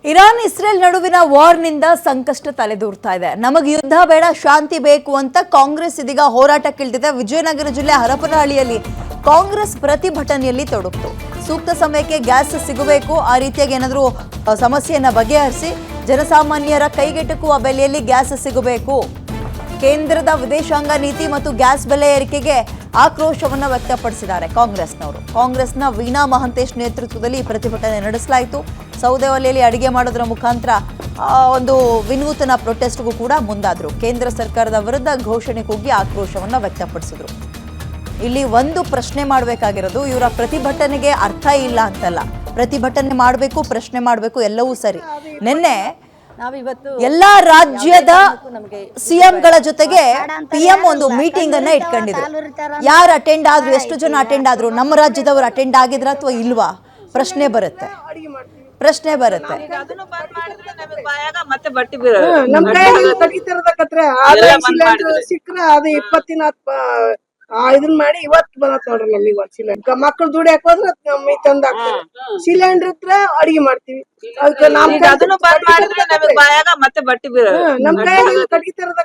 Iran Israel ನಡುವಿನ ವಾರ್ನಿಂದ ಸಂಕಷ್ಟ ತಲೆದೂರ್ತಾ ಇದೆ. ನಮಗೆ ಯುದ್ಧ ಬೇಡ, ಶಾಂತಿ ಬೇಕು ಅಂತ ಕಾಂಗ್ರೆಸ್ ಇದೀಗ ಹೋರಾಟಕ್ಕಿಳಿದಿದೆ. ವಿಜಯನಗರ ಜಿಲ್ಲೆ ಹರಪನಹಳ್ಳಿಯಲ್ಲಿ ಕಾಂಗ್ರೆಸ್ ಪ್ರತಿಭಟನೆಯಲ್ಲಿ ತೊಡಗಿತು. ಸೂಕ್ತ ಸಮಯಕ್ಕೆ ಗ್ಯಾಸ್ ಸಿಗಬೇಕು, ಆ ರೀತಿಯಾಗಿ ಏನಾದರೂ ಸಮಸ್ಯೆಯನ್ನು ಬಗೆಹರಿಸಿ ಜನಸಾಮಾನ್ಯರ ಕೈಗೆಟುಕುವ ಬೆಲೆಯಲ್ಲಿ ಗ್ಯಾಸ್ ಸಿಗಬೇಕು. ಕೇಂದ್ರದ ವಿದೇಶಾಂಗ ನೀತಿ ಮತ್ತು ಗ್ಯಾಸ್ ಬೆಲೆ ಏರಿಕೆಗೆ ಆಕ್ರೋಶವನ್ನು ವ್ಯಕ್ತಪಡಿಸಿದ್ದಾರೆ ಕಾಂಗ್ರೆಸ್ನವರು. ಕಾಂಗ್ರೆಸ್ನ ವೀಣಾ ಮಹಂತೇಶ್ ನೇತೃತ್ವದಲ್ಲಿ ಪ್ರತಿಭಟನೆ ನಡೆಸಲಾಯಿತು. ಸೌದೆ ಒಲೆಯಲ್ಲಿ ಅಡಿಗೆ ಮಾಡೋದರ ಮುಖಾಂತರ ಒಂದು ವಿನೂತನ ಪ್ರೊಟೆಸ್ಟ್ಗೂ ಕೂಡ ಮುಂದಾದರು. ಕೇಂದ್ರ ಸರ್ಕಾರದ ವಿರುದ್ಧ ಘೋಷಣೆ ಕೂಗಿ ಆಕ್ರೋಶವನ್ನು ವ್ಯಕ್ತಪಡಿಸಿದ್ರು. ಇಲ್ಲಿ ಒಂದು ಪ್ರಶ್ನೆ ಮಾಡಬೇಕಾಗಿರೋದು, ಇವರ ಪ್ರತಿಭಟನೆಗೆ ಅರ್ಥ ಇಲ್ಲ ಅಂತಲ್ಲ. ಪ್ರತಿಭಟನೆ ಮಾಡಬೇಕು, ಪ್ರಶ್ನೆ ಮಾಡಬೇಕು, ಎಲ್ಲವೂ ಸರಿ. ನಿನ್ನೆ ಎಲ್ಲಾ ರಾಜ್ಯದ ಸಿಎಂಗಳ ಜೊತೆಗೆ ಪಿಎಂ ಒಂದು ಮೀಟಿಂಗ್ ಅನ್ನ ಇಟ್ಕೊಂಡಿದ್ರು. ಯಾರು ಅಟೆಂಡ್ ಆದ್ರು, ಎಷ್ಟು ಜನ ಅಟೆಂಡ್ ಆದ್ರು, ನಮ್ಮ ರಾಜ್ಯದವರು ಅಟೆಂಡ್ ಆಗಿದ್ರ ಅಥವಾ ಇಲ್ವಾ ಪ್ರಶ್ನೆ ಬರುತ್ತೆ. ಇದನ್ ಮಾಡಿ ಇವತ್ತು ಬರತ್ ನೋಡ್ರಿ. ನಮಗ್ ಒಂದ್ ಸಿಲಿಂಡರ್ ಮಕ್ಳು ದುಡಿಯಾಕ ಹೋದ್ರ ನಮ್ಮಿ ತಂದ ಸಿಲಿಂಡರ್ ಇದ್ರ ಅಡಿಗೆ ಮಾಡ್ತೀವಿ. ಅದಕ್ಕೆ ನಮ್ ಕೈ ಕಟ್ಗಿ ತರದ